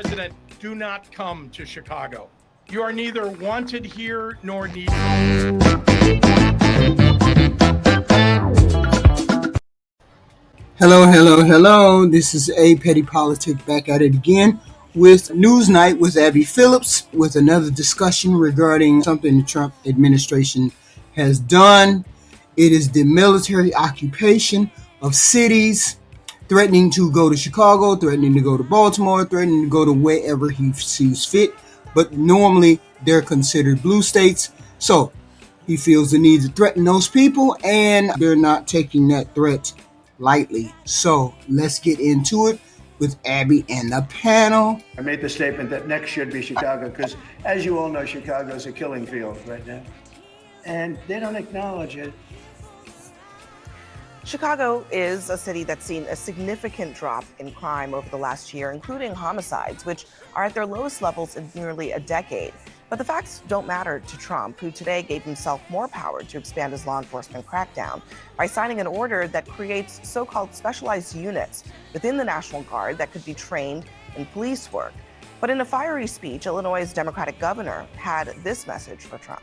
President, do not come to Chicago. You are neither wanted here nor needed. Hello. This is A Petty Politic back at it again with News Night with Abby Phillips with another discussion regarding something the Trump administration has done. It is the military occupation of cities, threatening to go to Chicago, threatening to go to Baltimore, threatening to go to wherever he sees fit. But normally they're considered blue states. So he feels the need to threaten those people, and they're not taking that threat lightly. So let's get into it with Abby and the panel. I made the statement that next should be Chicago because, as you all know, Chicago is a killing field right now. And they don't acknowledge it. Chicago is a city that's seen a significant drop in crime over the last year, including homicides, which are at their lowest levels in nearly a decade. But the facts don't matter to Trump, who today gave himself more power to expand his law enforcement crackdown by signing an order that creates so-called specialized units within the National Guard that could be trained in police work. But in a fiery speech, Illinois' Democratic governor had this message for Trump.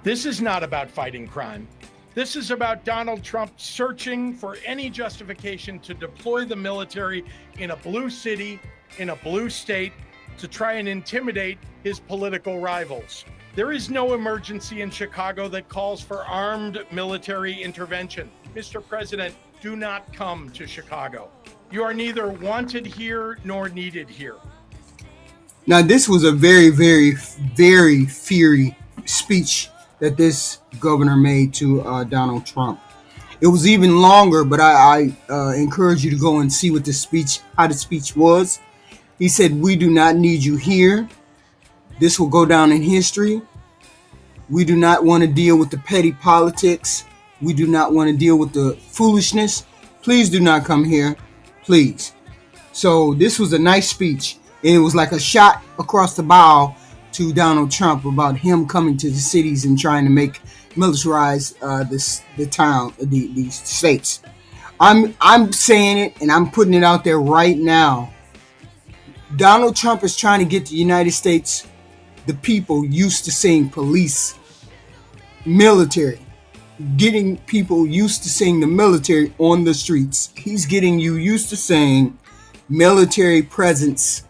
This is not about fighting crime. This is about Donald Trump searching for any justification to deploy the military in a blue city, in a blue state, to try and intimidate his political rivals. There is no emergency in Chicago that calls for armed military intervention. Mr. President, do not come to Chicago. You are neither wanted here nor needed here. Now, this was a very, very, very fiery speech that this governor made to Donald Trump. It was even longer, but I encourage you to go and see what how the speech was. He said, "We do not need you here. This will go down in history. We do not want to deal with the petty politics. We do not want to deal with the foolishness. Please do not come here. Please." So this was a nice speech. And it was like a shot across the bow to Donald Trump about him coming to the cities and trying to make militarize these states. I'm saying it, and I'm putting it out there right now. Donald Trump is trying to get the United States, the people, used to seeing police, military, getting people used to seeing the military on the streets. He's getting you used to seeing military presence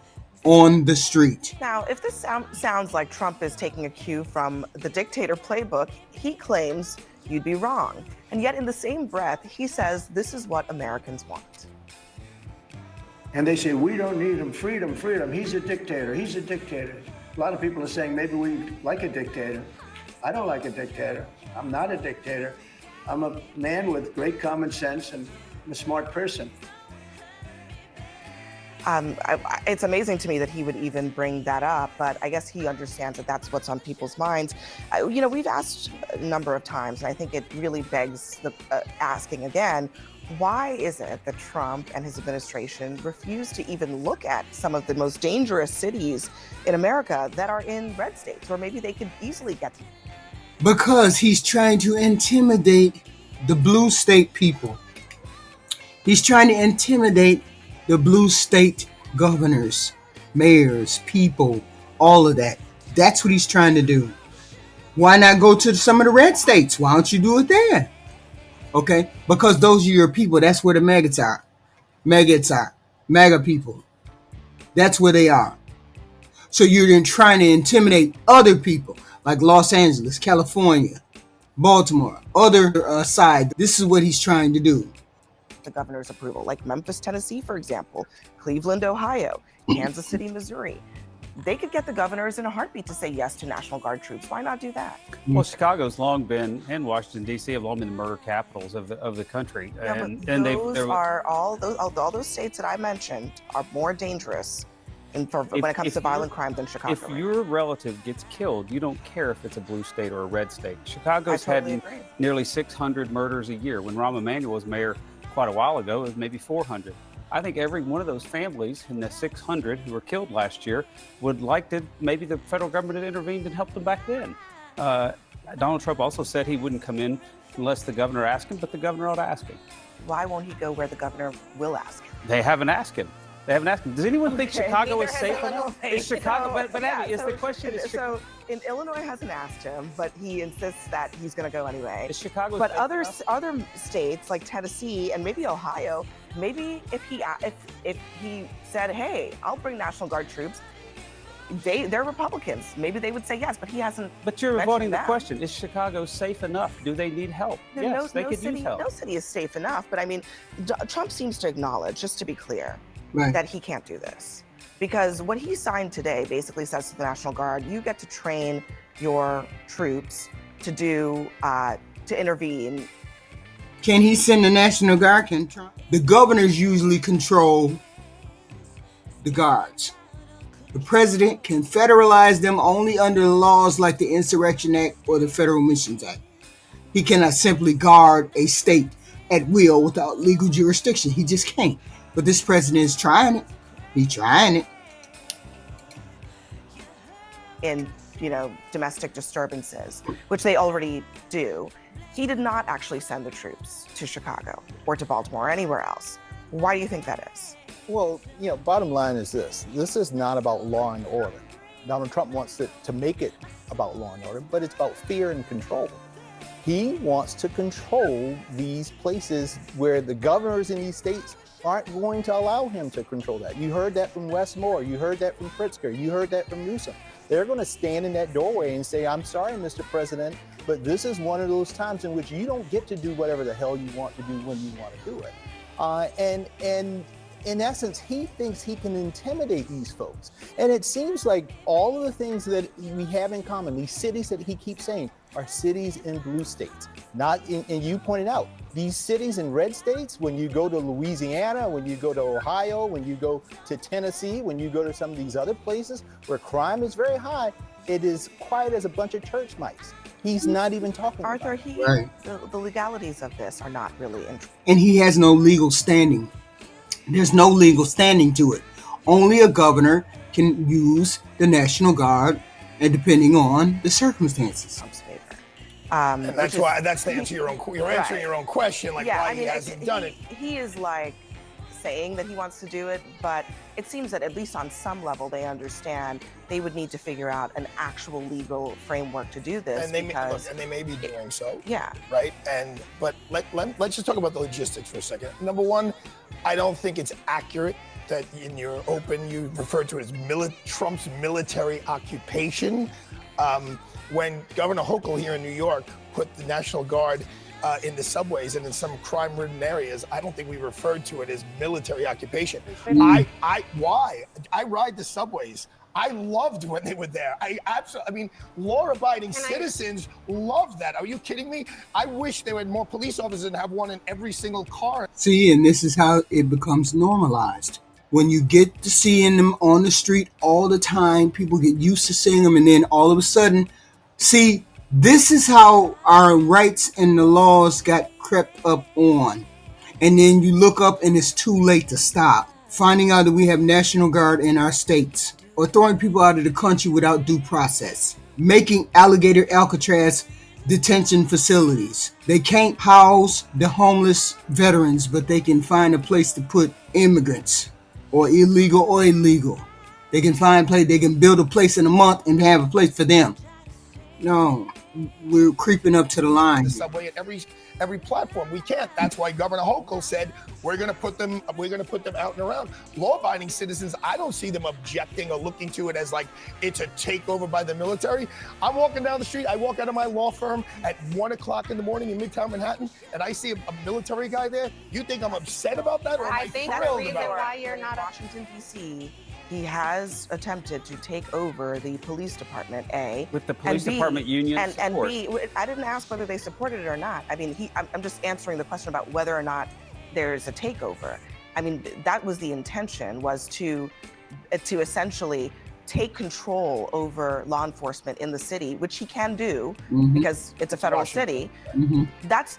on the street. Now, if this sounds like Trump is taking a cue from the dictator playbook, he claims you'd be wrong. And yet in the same breath, he says this is what Americans want. And they say, we don't need him, freedom. He's a dictator. A lot of people are saying maybe we like a dictator. I don't like a dictator. I'm not a dictator. I'm a man with great common sense and I'm a smart person. It's amazing to me that he would even bring that up, but I guess he understands that that's what's on people's minds. We've asked a number of times, and I think it really begs the asking again, why is it that Trump and his administration refuse to even look at some of the most dangerous cities in America that are in red states, where maybe they could easily get to? Because he's trying to intimidate the blue state people. He's trying to intimidate the blue state governors, mayors, people, all of that. That's what he's trying to do. Why not go to some of the red states? Why don't you do it there? Okay? Because those are your people. That's where the maggots are. MAGA people. That's where they are. So you're then trying to intimidate other people like Los Angeles, California, Baltimore, other side. This is what he's trying to do. The governor's approval, like Memphis, Tennessee, for example, Cleveland, Ohio, Kansas City, Missouri. They could get the governors in a heartbeat to say yes to National Guard troops. Why not do that? Well, Chicago's long been, and Washington, D.C. have long been the murder capitals of the country. Yeah, all those states that I mentioned are more dangerous when it comes to violent crime than Chicago. If your relative gets killed, you don't care if it's a blue state or a red state. Chicago's had nearly 600 murders a year. When Rahm Emanuel was mayor quite a while ago, it was maybe 400. I think every one of those families in the 600 who were killed last year would like to, maybe the federal government had intervened and helped them back then. Donald Trump also said he wouldn't come in unless the governor asked him, but the governor ought to ask him. Why won't he go where the governor will ask him? They haven't asked him. They haven't asked him. Does anyone think Okay, Chicago neither is has safe Illinois. enough? Is Chicago, but yeah, Abby, is the question, so in Illinois hasn't asked him, but he insists that he's going to go anyway. is Chicago But safe enough? other states like Tennessee and maybe Ohio, maybe if he said, hey, I'll bring National Guard troops, they're Republicans. Maybe they would say yes, but he hasn't. But you're mentioned avoiding the that. question. Is Chicago safe enough? Do they need help? Yes, they could use help. No city is safe enough, but I mean, Trump seems to acknowledge, just to be clear, Right. that he can't do this. Because what he signed today basically says to the National Guard, you get to train your troops to do, to intervene. Can he send the National Guard? Can Trump? The governors usually control the guards. The president can federalize them only under laws like the Insurrection Act or the Federal Missions Act. He cannot simply guard a state at will without legal jurisdiction. He just can't. But this president is trying it. He's trying it. In, domestic disturbances, which they already do. He did not actually send the troops to Chicago or to Baltimore or anywhere else. Why do you think that is? Well, bottom line is this. This is not about law and order. Donald Trump wants to make it about law and order, but it's about fear and control. He wants to control these places where the governors in these states aren't going to allow him to control that. You heard that from Wes Moore. You heard that from Pritzker. You heard that from Newsom. They're going to stand in that doorway and say, I'm sorry, Mr. President, but this is one of those times in which you don't get to do whatever the hell you want to do when you want to do it. And in essence, he thinks he can intimidate these folks. And it seems like all of the things that we have in common, these cities that he keeps saying, are cities in blue states. Not in, and you pointed out, these cities in red states, when you go to Louisiana, when you go to Ohio, when you go to Tennessee, when you go to some of these other places where crime is very high, it is quiet as a bunch of church mice. He's not even talking Arthur, about it. Right. the legalities of this are not really interesting. And he has no legal standing. There's no legal standing to it. Only a governor can use the National Guard, and depending on the circumstances. Trump's favor. And that's why. That's the answer your own. You're answering Right. your own question, like why he hasn't done it. He is like saying that he wants to do it, but it seems that at least on some level they understand they would need to figure out an actual legal framework to do this. And they because, and they may be doing so. yeah. Right. But let's just talk about the logistics for a second. Number one, I don't think it's accurate that in your open you referred to it as Trump's military occupation. When Governor Hochul here in New York put the National Guard in the subways and in some crime-ridden areas, I don't think we referred to it as military occupation. Why? I ride the subways. I loved when they were there. Law-abiding citizens love that. Are you kidding me? I wish there were more police officers and have one in every single car. See, and this is how it becomes normalized. When you get to seeing them on the street all the time, people get used to seeing them, and then all of a sudden, see, this is how our rights and the laws got crept up on. And then you look up and it's too late to stop. Finding out that we have National Guard in our states, or throwing people out of the country without due process, making alligator Alcatraz detention facilities. They can't house the homeless veterans, but they can find a place to put immigrants, or illegal. They can they can build a place in a month and have a place for them. No, we're creeping up to the line. The subway at every platform. We can't. That's why Governor Hochul said we're going to put them out and around. Law-abiding citizens, I don't see them objecting or looking to it as like it's a takeover by the military. I'm walking down the street. I walk out of my law firm at 1 o'clock in the morning in Midtown Manhattan, and I see a military guy there. You think I'm upset about that, or am I think the thrilled reason about it? why you're not Washington, D.C., he has attempted to take over the police department, A. With the police and B, department union and support. B, I didn't ask whether they supported it or not. I mean, I'm just answering the question about whether or not there's a takeover. I mean, that was the intention, was to essentially take control over law enforcement in the city, which he can do Mhm. because it's a federal Washington. city. Mhm.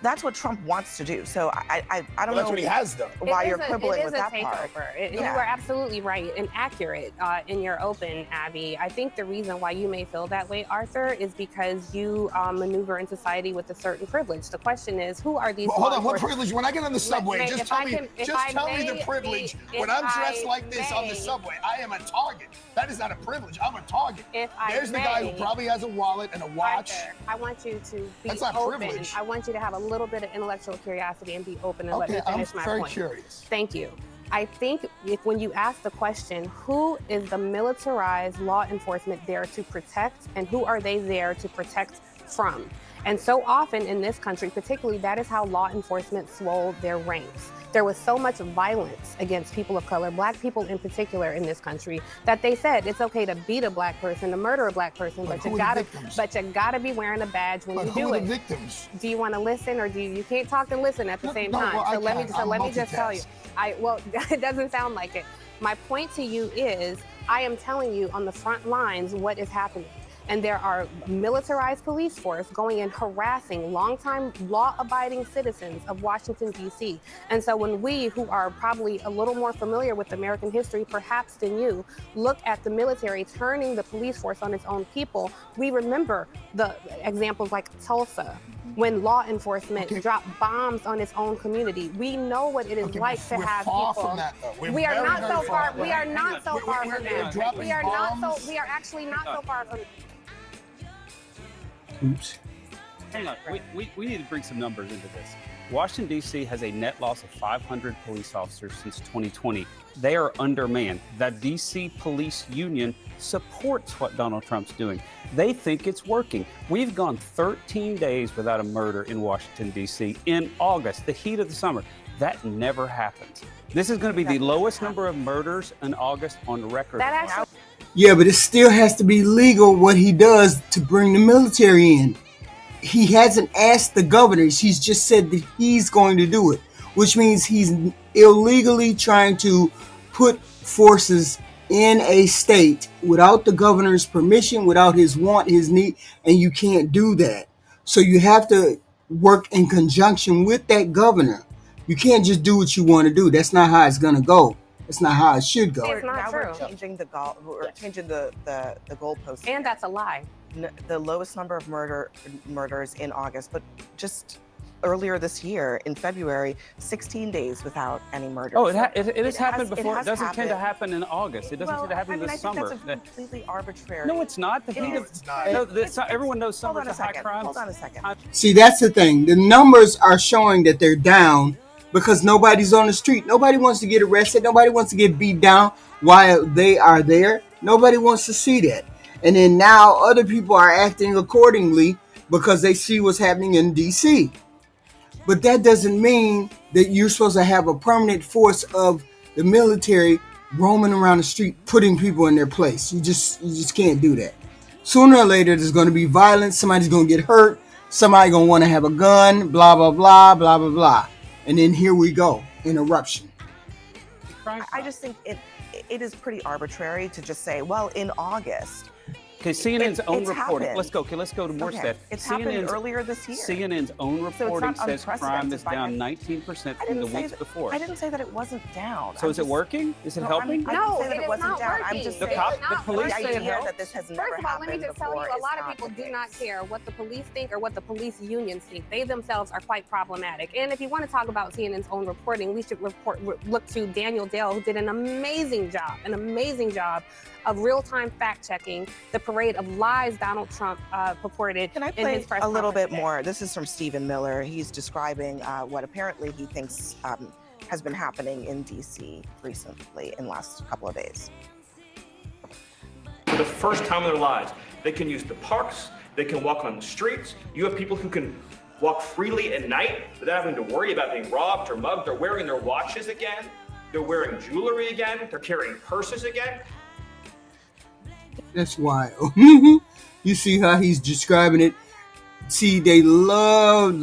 That's what Trump wants to do. So I don't Well, know that's what he has done. why It you're is quibbling with a that part. takeover. You Yeah. are absolutely right and accurate in your open, Abby. I think the reason why you may feel that way, Arthur, is because you maneuver in society with a certain privilege. The question is, who are these? Well, hold law on. What enforcement- privilege? When I get on the subway, May- just if tell I me, can- if just I tell me may the privilege. be- When if I'm dressed I like this on the may- subway, I am a target. That is not a privilege. I'm a target. If I There's the guy may- who probably has a wallet and a watch. Arthur, I want you to be That's not open. privilege. I want you to have a little bit of intellectual curiosity and be open and let Okay, me I'm finish my very point. curious. Thank you. I think when you ask the question, who is the militarized law enforcement there to protect and who are they there to protect from? And so often in this country, particularly, that is how law enforcement swelled their ranks. There was so much violence against people of color, Black people in particular in this country, that they said it's okay to beat a Black person, to murder a Black person, But but who you are the gotta, victims? but you gotta be wearing a badge when But you who do are it. the victims? Do you want to listen, or do you can't talk and listen at the same No, time? well, I so let me can. so I'm let me just tell you. multitask. Well, it doesn't sound like it. My point to you is, I am telling you on the front lines what is happening. And there are militarized police force going and harassing longtime law-abiding citizens of Washington, D.C. And so when we, who are probably a little more familiar with American history, perhaps than you, look at the military turning the police force on its own people, we remember the examples like Tulsa, when law enforcement dropped bombs on its own community. We know what it is Okay, like to we're have far people. from that, though. We're We are very, not very so far. from We that. are not so far We're from that. dropping We are not bombs. so. We are actually not so far from. Oops. Hang on, we need to bring some numbers into this. Washington, D.C. has a net loss of 500 police officers since 2020. They are undermanned. The D.C. Police Union supports what Donald Trump's doing. They think it's working. We've gone 13 days without a murder in Washington, D.C. in August, the heat of the summer. That never happens. This is going to be the lowest number of murders in August on record. That actually. Yeah, but it still has to be legal what he does to bring the military in. He hasn't asked the governors. He's just said that he's going to do it, which means he's illegally trying to put forces in a state without the governor's permission, without his want, his need, and you can't do that. So you have to work in conjunction with that governor. You can't just do what you want to do. That's not how it's going to go. That's not how it should go. It's not Now we're true. changing the changing the goalposts. And that's a lie. The lowest number of murders in August, but just earlier this year in February, 16 days without any murders. Oh, it has happened before. It has doesn't tend to happened. happen in August. It doesn't tend to happen I mean, this I think summer. that's a completely arbitrary. No, it's not. The heat is. of It's not. no, It's- everyone knows Hold summer's on a a high second. crime. Hold on a second. See, that's the thing. The numbers are showing that they're down because nobody's on the street. Nobody wants to get arrested. Nobody wants to get beat down while they are there. Nobody wants to see that. And then now other people are acting accordingly because they see what's happening in D.C. But that doesn't mean that you're supposed to have a permanent force of the military roaming around the street, putting people in their place. You just can't do that. Sooner or later, there's going to be violence. Somebody's going to get hurt. Somebody going to want to have a gun, blah, blah, blah, blah, blah, blah. And then here we go, an eruption. I just think it is pretty arbitrary to just say, well, in August. Okay, CNN's own it's reporting. happened. Let's go. Okay, let's go to more Okay, stuff. it's happened earlier this year. CNN's own So it's reporting not says crime is unprecedented by down any- 19% I from the didn't say weeks that- before. I didn't say that it wasn't down. So I'm is it just- working? Is it No, helping? I didn't No, say that it it is wasn't not down. I'm working. just The saying cop- It's not the police the say it working. idea helps. that this has never First of all, let me happened just tell you, before a is lot of not people the do case. not care what the police think or what the police unions think. They themselves are quite problematic. And if you want to talk about CNN's own reporting, we should look to Daniel Dale, who did an amazing job of real-time fact-checking the parade of lies Donald Trump purported Can I in play his press a little conference bit today. more? This is from Stephen Miller. He's describing what apparently he thinks has been happening in D.C. recently in the last couple of days. For the first time in their lives, they can use the parks, they can walk on the streets. You have people who can walk freely at night without having to worry about being robbed or mugged. They're wearing their watches again. They're wearing jewelry again. They're carrying purses again. That's wild. You see how he's describing it? See, they love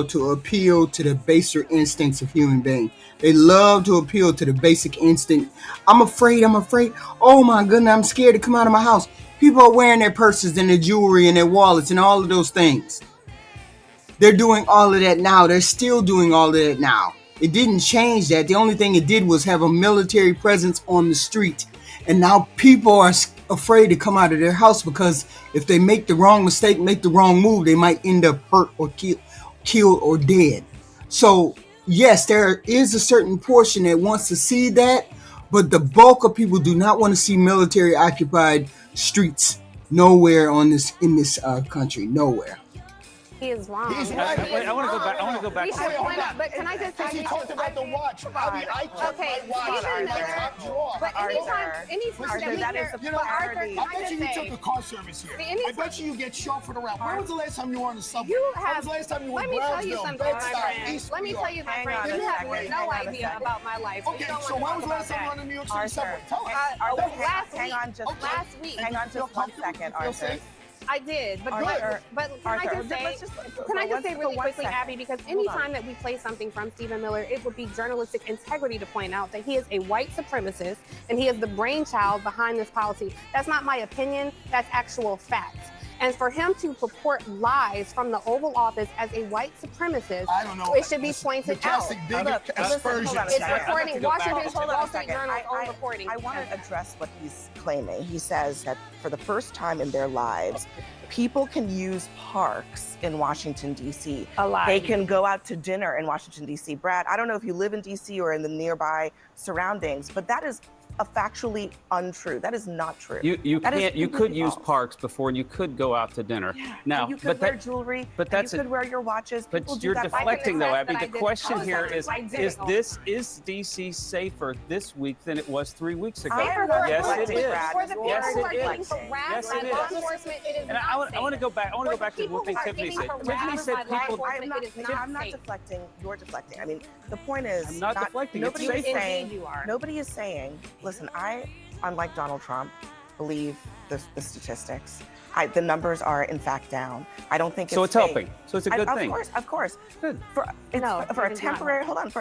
to appeal to the baser instincts of human beings. They love to appeal to the basic instinct. I'm afraid. Oh my goodness, I'm scared to come out of my house. People are wearing their purses and their jewelry and their wallets and all of those things. They're doing all of that now. They're still doing all of that now. It didn't change that. The only thing it did was have a military presence on the street. And now people are afraid to come out of their house because if they make the wrong mistake, make the wrong move, they might end up hurt or killed or dead. So yes, there is a certain portion that wants to see that, but the bulk of people do not want to see military occupied streets nowhere in this country. Nowhere. He is wrong. He's right. I want to go back. We should point out, but can I just say, He talked about the watch. I took my watch Stephen in my Miller, top drawer. but anytime Arthur, that is a priority. I bet you took a car service here. I bet you get chauffeured around. When was the last time you were on the subway? When was the last time you were in Brownsville, Bed-Stuy, Let me tell you, my friend, you have no idea about my life. Okay, so when was the last time you were on the New York City subway? Tell us. Last week. Hang on just 1 second, Arthur. I did, but Arthur, can I just say really quickly, Abby, because anytime that we play something from Stephen Miller, it would be journalistic integrity to point out that he is a white supremacist and he is the brainchild behind this policy. That's not my opinion, that's actual fact. And for him to purport lies from the Oval Office as a white supremacist, I don't know. it should be pointed out. Aspersion. It's reporting. Washington Wall Street Journal own reporting. I want to address what he's claiming. He says that for the first time in their lives, people can use parks in Washington, D.C. They can go out to dinner in Washington, D.C. Brad, I don't know if you live in D.C. or in the nearby surroundings, but that is factually untrue. That is not true. You could use parks before, and you could go out to dinner. Yeah. Now, you could wear jewelry. But that's you could wear your watches. People But do you're that. deflecting, though, Abby. The question here is this is DC safer this week than it was 3 weeks ago? Yes, it is. For the people Yes, who are it getting is. harassed by law enforcement, it is And I want to go back. I want to go back to one thing Tiffany said. Tiffany said people. I'm not deflecting. You're deflecting. I mean, the point is, I'm not deflecting. Nobody It's is safer. saying. Nobody is saying. Listen, unlike Donald Trump, believe the statistics. The numbers are in fact down. I don't think So it's helping. So it's a good thing. Of course. Good. For a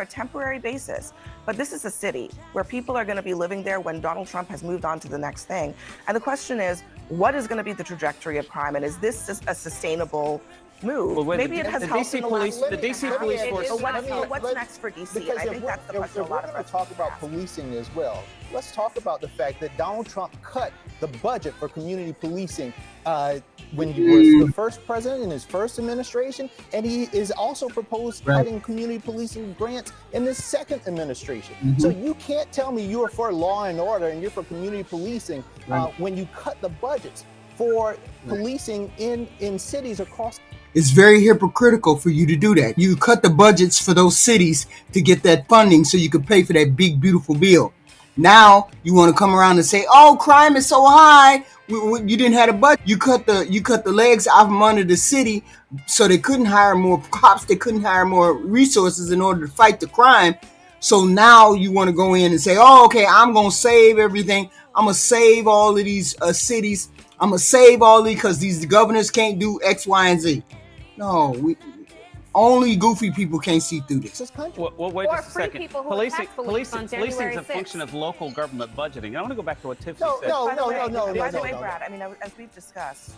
temporary basis. But this is a city where people are going to be living there when Donald Trump has moved on to the next thing. And the question is, what is going to be the trajectory of crime, and is this a sustainable move? Well, Maybe it has the helped DC in the police, last the DC police force. But what's next for DC? And I think that's the question a lot of We're going us to talk about policing as well. Let's talk about the fact that Donald Trump cut the budget for community policing when he was the first president in his first administration, and he is also proposed cutting community policing grants in this second administration. So you can't tell me you're for law and order and you're for community policing when you cut the budgets for policing in cities across. It's very hypocritical for you to do that. You cut the budgets for those cities to get that funding so you could pay for that big, beautiful bill. Now you want to come around and say, "Oh, crime is so high. You didn't have a budget. You cut the legs out from under the city, so they couldn't hire more cops. They couldn't hire more resources in order to fight the crime. So now you want to go in and say, "Oh, okay, I'm gonna save everything. I'm gonna save all of these cities. I'm gonna save all these because these governors can't do X, Y, and Z." No, only goofy people can't see through this. Well, wait just a second. Policing is a 6th. function of local government budgeting. I want to go back to what Tiffany said. By the way, Brad, I mean, as we've discussed,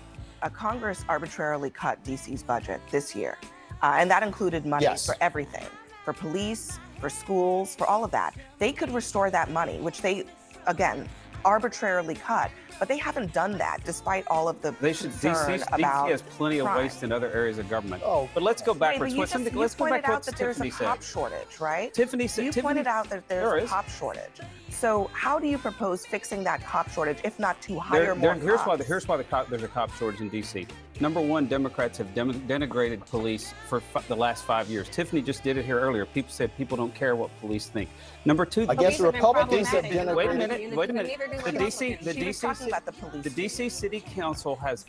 Congress arbitrarily cut DC's budget this year. And that included money for everything, for police, for schools, for all of that. They could restore that money, which they, again, arbitrarily cut. But they haven't done that, despite all of the concern about DC has plenty crime. of waste in other areas of government. But let's go backwards. Let's go back to what Tiffany said. Cop shortage, right? You pointed out that there's a cop shortage. So how do you propose fixing that cop shortage, if not to hire more cops? Here's why there's a cop shortage in DC. Number one, Democrats have denigrated police for the last 5 years. Tiffany just did it here earlier. People said people don't care what police think. Number two, I guess the Republicans have denigrated. Wait a minute. The DC City Council has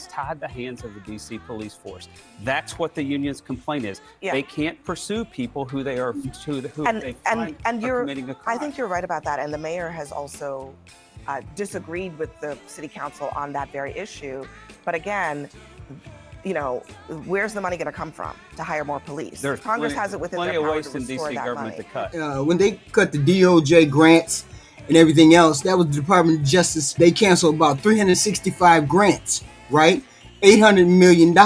tied the hands of the DC police force. That's what the union's complaint is. They can't pursue people who they are committing a crime. I think you're right about that. And the mayor has also disagreed with the city council on that very issue. But again, where's the money going to come from to hire more police? There's Congress has it within plenty their of power waste to in restore DC that government money. to cut. When they cut the DOJ grants and everything else, that was the Department of Justice. They canceled about 365 grants, right? $800 million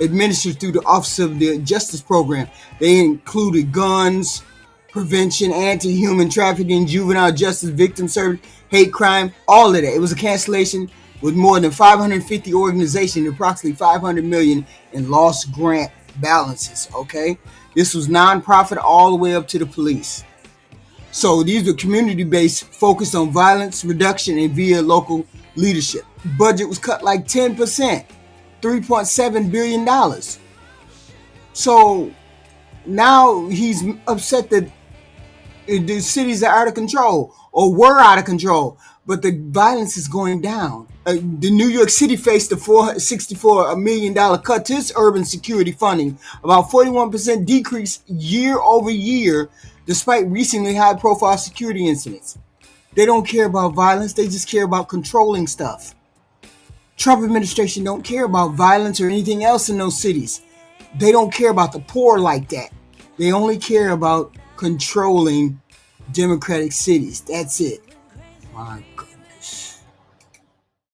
administered through the Office of the Justice Program. They included guns, prevention, anti-human trafficking, juvenile justice, victim service, hate crime, all of that. It was a cancellation with more than 550 organizations, approximately 500 million in lost grant balances, okay? This was nonprofit all the way up to the police. So these were community-based, focused on violence reduction and via local leadership. Budget was cut like 10%, $3.7 billion. So now he's upset that the cities are out of control or were out of control, but the violence is going down. The New York City faced a $64 million cut to its urban security funding, about 41% decrease year over year, despite recently high-profile security incidents. They don't care about violence, they just care about controlling stuff. Trump administration don't care about violence or anything else in those cities. They don't care about the poor like that. They only care about controlling Democratic cities. That's it. My